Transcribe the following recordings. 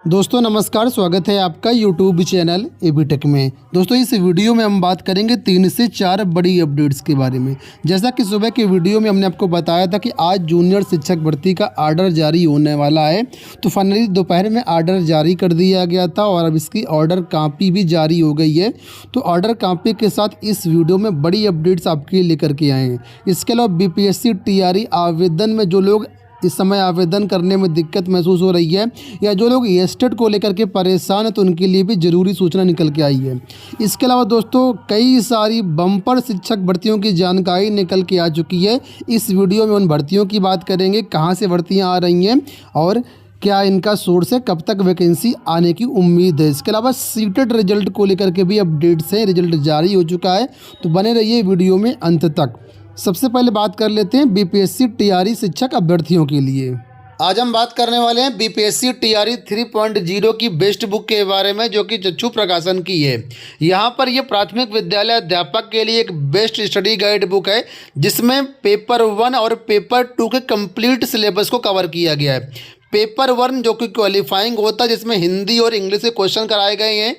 दोस्तों नमस्कार, स्वागत है आपका यूट्यूब चैनल एबी टेक में। दोस्तों इस वीडियो में हम बात करेंगे 3 से 4 बड़ी अपडेट्स के बारे में। जैसा कि सुबह की वीडियो में हमने आपको बताया था कि आज जूनियर शिक्षक भर्ती का आर्डर जारी होने वाला है, तो फाइनली दोपहर में आर्डर जारी कर दिया गया था और अब इसकी ऑर्डर कॉपी भी जारी हो गई है। तो ऑर्डर कॉपी के साथ इस वीडियो में बड़ी अपडेट्स आपके लिए लेकर के आए हैं। इसके अलावा बीपीएससी टीआरई आवेदन में जो लोग इस समय आवेदन करने में दिक्कत महसूस हो रही है या जो लोग एस्टेट को लेकर के परेशान हैं, तो उनके लिए भी ज़रूरी सूचना निकल के आई है। इसके अलावा दोस्तों कई सारी बम्पर शिक्षक भर्तियों की जानकारी निकल के आ चुकी है। इस वीडियो में उन भर्तियों की बात करेंगे, कहाँ से भर्तियाँ आ रही हैं और क्या इनका सोर्स है, कब तक वैकेंसी आने की उम्मीद है। इसके अलावा सीटेट रिजल्ट को लेकर के भी अपडेट्स हैं, रिजल्ट जारी हो चुका है, तो बने रहिए वीडियो में अंत तक। सबसे पहले बात कर लेते हैं बीपीएससी टीआरई शिक्षक अभ्यर्थियों के लिए। आज हम बात करने वाले हैं बीपीएससी टीआरई 3.0 की बेस्ट बुक के बारे में, जो कि चक्षु प्रकाशन की है। यहाँ पर ये प्राथमिक विद्यालय अध्यापक के लिए एक बेस्ट स्टडी गाइड बुक है, जिसमें पेपर 1 और पेपर 2 के कंप्लीट सिलेबस को कवर किया गया है। पेपर 1 जो कि क्वालिफाइंग होता है, जिसमें हिंदी और इंग्लिश के क्वेश्चन कराए गए हैं।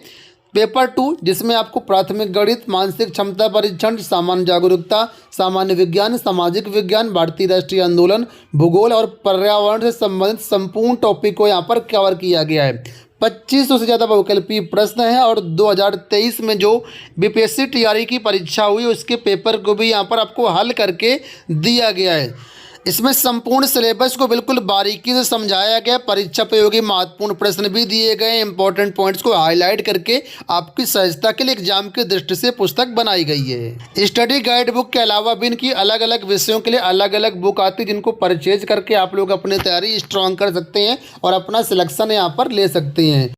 पेपर 2 जिसमें आपको प्राथमिक गणित, मानसिक क्षमता परीक्षण, सामान्य जागरूकता, सामान्य विज्ञान, सामाजिक विज्ञान, भारतीय राष्ट्रीय आंदोलन, भूगोल और पर्यावरण से संबंधित संपूर्ण टॉपिक को यहाँ पर कवर किया गया है। 2500 से ज़्यादा बहुकल्पीय प्रश्न है और 2023 में जो बीपीएससी टीआरई की परीक्षा हुई उसके पेपर को भी यहाँ पर आपको हल करके दिया गया है। इसमें संपूर्ण सिलेबस को बिल्कुल बारीकी से समझाया गया। परीक्षा उपयोगी महत्वपूर्ण प्रश्न भी दिए गए। इंपॉर्टेंट पॉइंट्स को हाईलाइट करके आपकी सहजता के लिए एग्जाम की दृष्टि से पुस्तक बनाई गई है। स्टडी गाइड बुक के अलावा भी इनकी अलग अलग विषयों के लिए अलग अलग बुक आती है, जिनको परचेज करके आप लोग अपनी तैयारी स्ट्रॉन्ग कर सकते हैं और अपना सिलेक्शन यहाँ पर ले सकते हैं।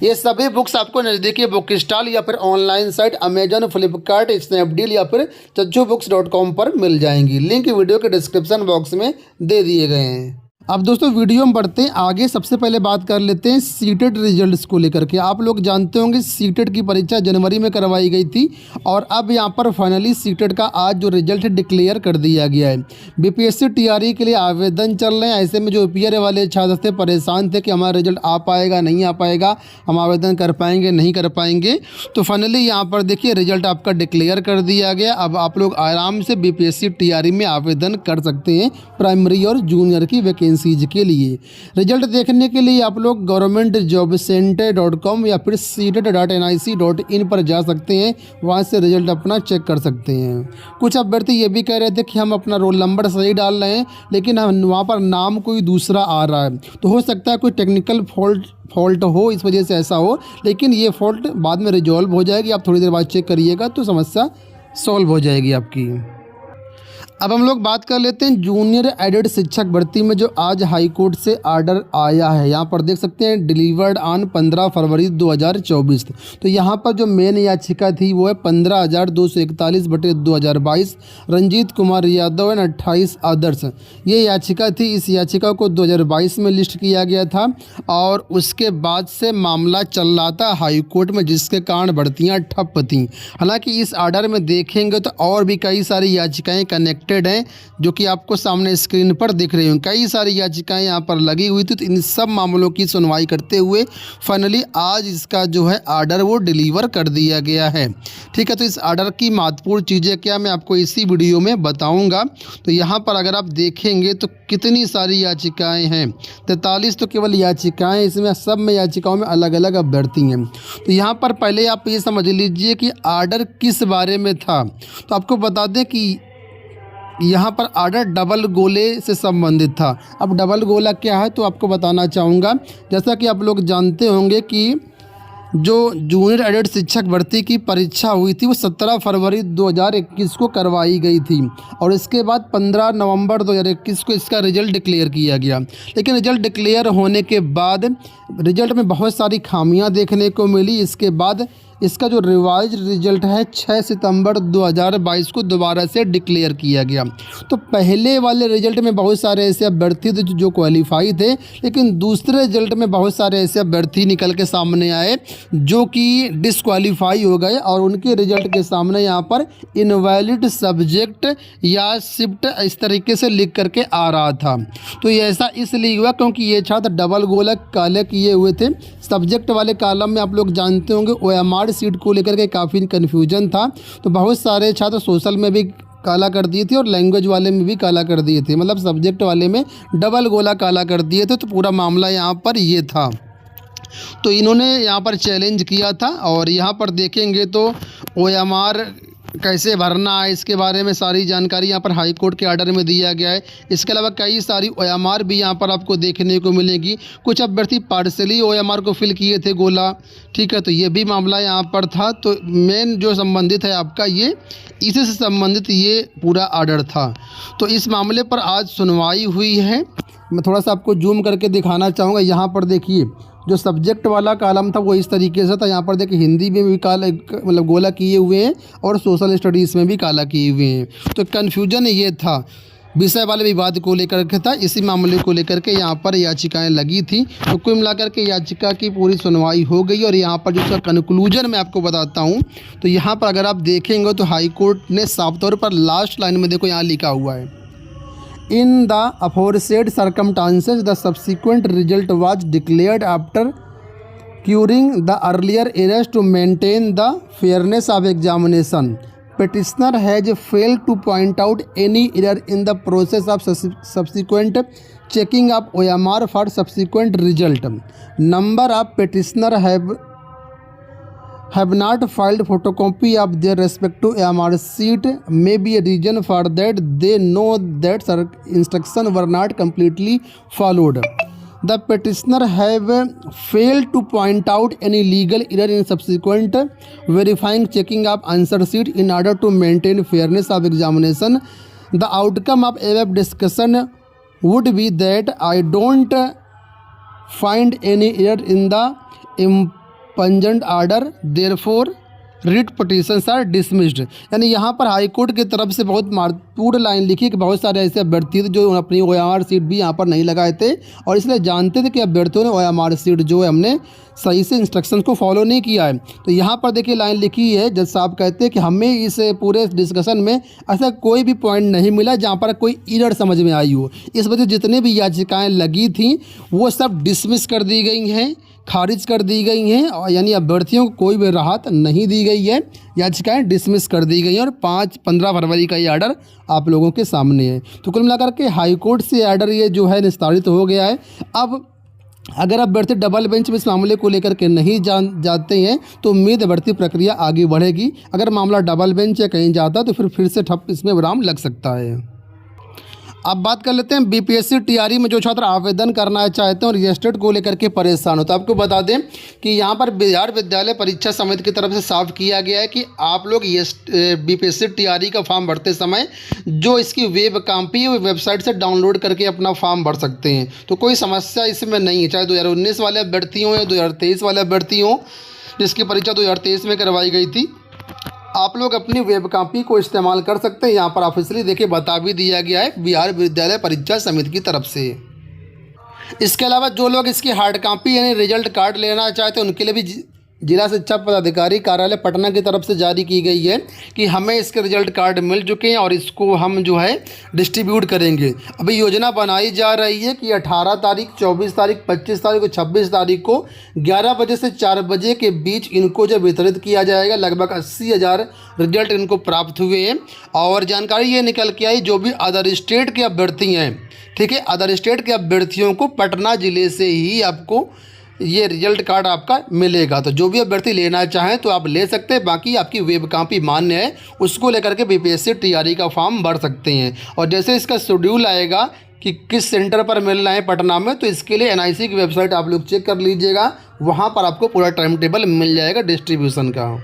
ये सभी बुक्स आपको नज़दीकी बुक स्टॉल या फिर online site Amazon, Flipkart, Snapdeal या फिर चज्जूबुक्स.com पर मिल जाएंगी। लिंक वीडियो के डिस्क्रिप्शन बॉक्स में दे दिए गए हैं। अब दोस्तों वीडियो में बढ़ते हैं आगे। सबसे पहले बात कर लेते हैं सीटेट रिजल्ट्स को लेकर के। आप लोग जानते होंगे सीटेट की परीक्षा जनवरी में करवाई गई थी और अब यहाँ पर फाइनली सीटेट का आज जो रिजल्ट है डिक्लेयर कर दिया गया है। बीपीएससी टीआरई के लिए आवेदन चल रहे हैं। ऐसे में जो पीआर वाले छात्र थे परेशान थे कि हमारा रिजल्ट आ पाएगा नहीं आ पाएगा, हम आवेदन कर पाएंगे नहीं कर पाएंगे, तो फाइनली यहाँ पर देखिए रिजल्ट आपका डिक्लेयर कर दिया गया। अब आप लोग आराम से बीपीएससी टीआरई में आवेदन कर सकते हैं प्राइमरी और जूनियर की वैकेंसीज के लिए। रिजल्ट देखने के लिए आप लोग governmentjobcenter.com या फिर setet.nic.in पर जा सकते हैं, वहाँ से रिजल्ट अपना चेक कर सकते हैं। कुछ अभ्यर्थी ये भी कह रहे थे कि हम अपना रोल नंबर सही डाल रहे हैं, लेकिन हम वहाँ पर नाम कोई दूसरा आ रहा है, तो हो सकता है कोई टेक्निकल फॉल्ट हो, इस वजह से ऐसा हो, लेकिन ये फॉल्ट बाद में रिजॉल्व हो जाएगी। आप थोड़ी देर बाद चेक करिएगा तो समस्या सॉल्व हो जाएगी आपकी। अब हम लोग बात कर लेते हैं जूनियर एडेड शिक्षक भर्ती में जो आज हाई कोर्ट से आर्डर आया है। यहाँ पर देख सकते हैं डिलीवर्ड ऑन 15 फरवरी 2024। तो यहाँ पर जो मेन याचिका थी वो है 15,241/2022 रंजीत कुमार यादव एंड 28 अदर्स। ये याचिका थी। इस याचिका को 2022 में लिस्ट किया गया था और उसके बाद से मामला चल रहा था हाई कोर्ट में, जिसके कारण भर्तियाँ ठप थीं। हालाँकि इस आर्डर में देखेंगे तो और भी कई सारी याचिकाएँ कनेक्टेड हैं, जो कि आपको सामने स्क्रीन पर दिख रही हैं। कई सारी याचिकाएं यहाँ पर लगी हुई थी, तो इन सब मामलों की सुनवाई करते हुए फाइनली आज इसका जो है आर्डर वो डिलीवर कर दिया गया है। ठीक है, तो इस आर्डर की महत्वपूर्ण चीज़ें क्या मैं आपको इसी वीडियो में बताऊंगा। तो यहाँ पर अगर आप देखेंगे तो कितनी सारी याचिकाएँ हैं, 43 तो केवल याचिकाएँ, इसमें सब में याचिकाओं में अलग अलग अभ्यर्थी हैं। तो यहाँ पर पहले आप ये समझ लीजिए कि आर्डर किस बारे में था। तो आपको बता दें कि यहाँ पर आर्डर डबल गोले से संबंधित था। अब डबल गोला क्या है तो आपको बताना चाहूँगा। जैसा कि आप लोग जानते होंगे कि जो जूनियर एडेड शिक्षक भर्ती की परीक्षा हुई थी वो 17 फरवरी 2021 को करवाई गई थी और इसके बाद 15 नवंबर 2021 को इसका रिजल्ट डिक्लेयर किया गया। लेकिन रिजल्ट डिक्लेयर होने के बाद रिजल्ट में बहुत सारी खामियां देखने को मिली। इसके बाद इसका जो रिवाइज रिजल्ट है 6 सितंबर 2022 को दोबारा से डिक्लेयर किया गया। तो पहले वाले रिजल्ट में बहुत सारे ऐसे अभ्यर्थी थे जो क्वालिफाई थे, लेकिन दूसरे रिजल्ट में बहुत सारे ऐसे अभ्यर्थी निकल के सामने आए जो कि डिसक्वालीफाई हो गए और उनके रिजल्ट के सामने यहाँ पर इनवैलिड सब्जेक्ट या शिफ्ट इस तरीके से लिख करके आ रहा था। तो ये ऐसा इसलिए हुआ क्योंकि ये छात्र डबल गोलक काले किए हुए थे। सब्जेक्ट वाले कॉलम में आप लोग जानते होंगे OMR सीट को लेकर के काफ़ी कन्फ्यूजन था, तो बहुत सारे छात्र सोशल में भी काला कर दिए थे और लैंग्वेज वाले में भी काला कर दिए थे, मतलब सब्जेक्ट वाले में डबल गोला काला कर दिए थे। तो पूरा मामला यहाँ पर ये था। तो इन्होंने यहाँ पर चैलेंज किया था और यहाँ पर देखेंगे तो OMR कैसे भरना है इसके बारे में सारी जानकारी यहाँ पर हाई कोर्ट के ऑर्डर में दिया गया है। इसके अलावा कई सारी OMR भी यहाँ पर आपको देखने को मिलेगी। कुछ अभ्यर्थी पार्सली OMR को फिल किए थे गोला, ठीक है, तो ये भी मामला यहाँ पर था। तो मेन जो संबंधित है आपका ये इसी से संबंधित ये पूरा ऑर्डर था। तो इस मामले पर आज सुनवाई हुई है। मैं थोड़ा सा आपको जूम करके दिखाना चाहूँगा। यहाँ पर देखिए जो सब्जेक्ट वाला कॉलम था वो इस तरीके से था। यहाँ पर देखिए हिंदी में भी काला मतलब गोला किए हुए हैं और सोशल स्टडीज़ में भी काला किए हुए हैं। तो कन्फ्यूजन ये था, विषय वाले विवाद को लेकर के था, इसी मामले को लेकर के यहाँ पर याचिकाएं लगी थी। तो कुल मिलाकर के याचिका की पूरी सुनवाई हो गई और यहाँ पर जो उसका कंक्लूजन मैं आपको बताता हूँ। तो यहाँ पर अगर आप देखेंगे तो हाई कोर्ट ने साफ तौर पर लास्ट लाइन में देखो यहाँ लिखा हुआ है, In the aforesaid circumstances, the subsequent result was declared after curing the earlier errors to maintain the fairness of examination. Petitioner has failed to point out any error in the process of subsequent checking of OMR for subsequent result. Number of petitioner have not filed photocopy of their respective OMR sheet may be a reason for that. They know that instructions were not completely followed. The petitioner have failed to point out any legal error in subsequent verifying checking of answer sheet in order to maintain fairness of examination. The outcome of above discussion would be that I don't find any error in the पंजेंट order, therefore writ petitions are dismissed. यानी यहाँ पर high court की तरफ से बहुत महत्वपूर्ण line लिखी कि बहुत सारे ऐसे अभ्यर्थी थे जो अपनी OMR सीट भी यहाँ पर नहीं लगाए थे और इसलिए जानते थे कि अभ्यर्थियों ने OMR सीट जो है हमने सही से इंस्ट्रक्शंस को फॉलो नहीं किया है। तो यहाँ पर देखिए लाइन लिखी है, जज साहब कहते हैं कि हमें इस पूरे डिस्कशन में ऐसा कोई भी पॉइंट नहीं मिला जहाँ पर कोई एरर समझ में आई हो। इस वजह से जितने भी याचिकाएँ लगी थी वो सब डिसमिस कर दी गई हैं, खारिज कर दी गई हैं, और यानी अभ्यर्थियों को कोई भी राहत नहीं दी गई है, याचिकाएं डिसमिस कर दी गई हैं और 15 फरवरी का ये ऑर्डर आप लोगों के सामने है। तो कुल मिलाकर के हाई कोर्ट से ऑर्डर ये जो है निस्तारित हो गया है। अब अगर अभ्यर्थी डबल बेंच में इस मामले को लेकर के नहीं जाते हैं तो उम्मीद है भर्ती प्रक्रिया आगे बढ़ेगी। अगर मामला डबल बेंच या कहीं जाता है तो फिर से ठप इसमें विराम लग सकता है। अब बात कर लेते हैं BPSC TRE में जो छात्र आवेदन करना चाहते हैं और रजिस्टर्ड को लेकर के परेशान हो, तो आपको बता दें कि यहाँ पर बिहार विद्यालय परीक्षा समिति की तरफ से साफ किया गया है कि आप लोग BPSC TRE का फॉर्म भरते समय जो इसकी वेब कॉपी है वो वेबसाइट से डाउनलोड करके अपना फॉर्म भर सकते हैं। तो कोई समस्या इसमें नहीं है, चाहे 2019 वाले अभ्यर्थी हों या 2023 वाले अभ्यर्थी हों जिसकी परीक्षा 2023 में करवाई गई थी, आप लोग अपनी वेब कॉपी को इस्तेमाल कर सकते हैं। यहाँ पर ऑफिशियली देखिए बता भी दिया गया है बिहार विद्यालय परीक्षा समिति की तरफ से। इसके अलावा जो लोग इसकी हार्ड कॉपी यानी रिजल्ट कार्ड लेना चाहते हैं उनके लिए भी जिला शिक्षा पदाधिकारी कार्यालय पटना की तरफ से जारी की गई है कि हमें इसके रिजल्ट कार्ड मिल चुके हैं और इसको हम जो है डिस्ट्रीब्यूट करेंगे। अभी योजना बनाई जा रही है कि 18 तारीख, 24 तारीख, 25 तारीख और 26 तारीख को 11 बजे से 4 बजे के बीच इनको जो वितरित किया जाएगा। लगभग 80,000 रिजल्ट इनको प्राप्त हुए हैं और जानकारी ये निकल के आई जो भी अदर स्टेट के अभ्यर्थी हैं, ठीक है, अदर स्टेट के अभ्यर्थियों को पटना ज़िले से ही आपको ये रिजल्ट कार्ड आपका मिलेगा। तो जो भी अभ्यर्थी लेना चाहें तो आप ले सकते हैं, बाकी आपकी वेब कॉपी मान्य है, उसको लेकर के BPSC TRE का फॉर्म भर सकते हैं। और जैसे इसका शेड्यूल आएगा कि किस सेंटर पर मिलना है पटना में, तो इसके लिए NIC की वेबसाइट आप लोग चेक कर लीजिएगा, वहाँ पर आपको पूरा टाइम टेबल मिल जाएगा डिस्ट्रीब्यूशन का।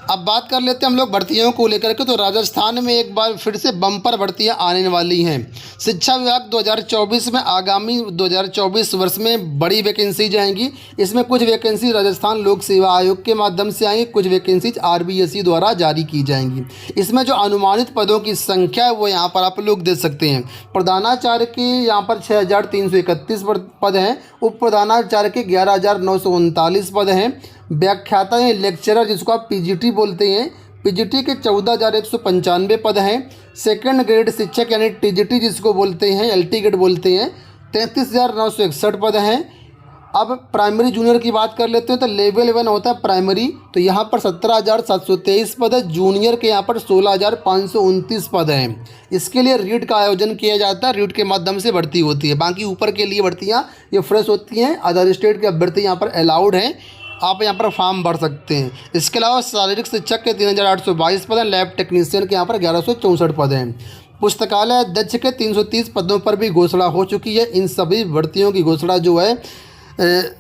अब बात कर लेते हैं हम लोग भर्तियों को लेकर के। तो राजस्थान में एक बार फिर से बम्पर भर्तियां आने वाली हैं। शिक्षा विभाग 2024 में आगामी 2024 वर्ष में बड़ी वैकेंसीज आएंगी। इसमें कुछ वैकेंसी राजस्थान लोक सेवा आयोग के माध्यम से आएंगी, कुछ वैकेंसीज RBSE द्वारा जारी की जाएंगी। इसमें जो अनुमानित पदों की संख्या है वो यहाँ पर आप लोग देख सकते हैं। प्रधानाचार्य के यहाँ पर 6331 पद हैं। उप प्रधानाचार्य के 11939 पद हैं। व्याख्याता या लेक्चरर जिसको आप PGT बोलते हैं, PGT के 14195 पद हैं। सेकंड ग्रेड शिक्षक यानी TGT जिसको बोलते हैं, LT ग्रेड बोलते हैं, 33,961 पद हैं। अब प्राइमरी जूनियर की बात कर लेते हैं। तो लेवल 1 होता है प्राइमरी, तो यहाँ पर 17,723 पद है। जूनियर के यहाँ पर 16,529 पद हैं। इसके लिए रीट का आयोजन किया जाता है, रीट के माध्यम से भर्ती होती है। बाकी ऊपर के लिए भर्तियाँ ये फ्रेश होती हैं। अदर स्टेट के अभ्यर्थी यहाँ पर अलाउड हैं, आप यहाँ पर फॉर्म भर सकते हैं। इसके अलावा शारीरिक शिक्षक के 3,822 पद हैं। लैब टेक्नीशियन के यहाँ पर 1164 पद हैं। पुस्तकालय अध्यक्ष के 330 पदों पर भी घोषणा हो चुकी है। इन सभी भर्तियों की घोषणा जो है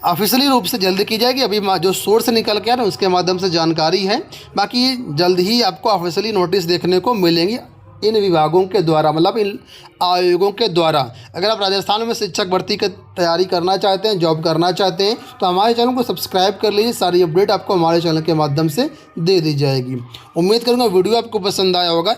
ऑफिशियली रूप से जल्द की जाएगी। अभी जो सोर्स निकल के आ रहा है उसके माध्यम से जानकारी है। बाकी जल्द ही आपको ऑफिशियली नोटिस देखने को मिलेंगी इन विभागों के द्वारा, मतलब इन आयोगों के द्वारा। अगर आप राजस्थान में शिक्षक भर्ती की तैयारी करना चाहते हैं, जॉब करना चाहते हैं, तो हमारे चैनल को सब्सक्राइब कर लीजिए। सारी अपडेट आपको हमारे चैनल के माध्यम से दे दी जाएगी। उम्मीद करूँगा वीडियो आपको पसंद आया होगा।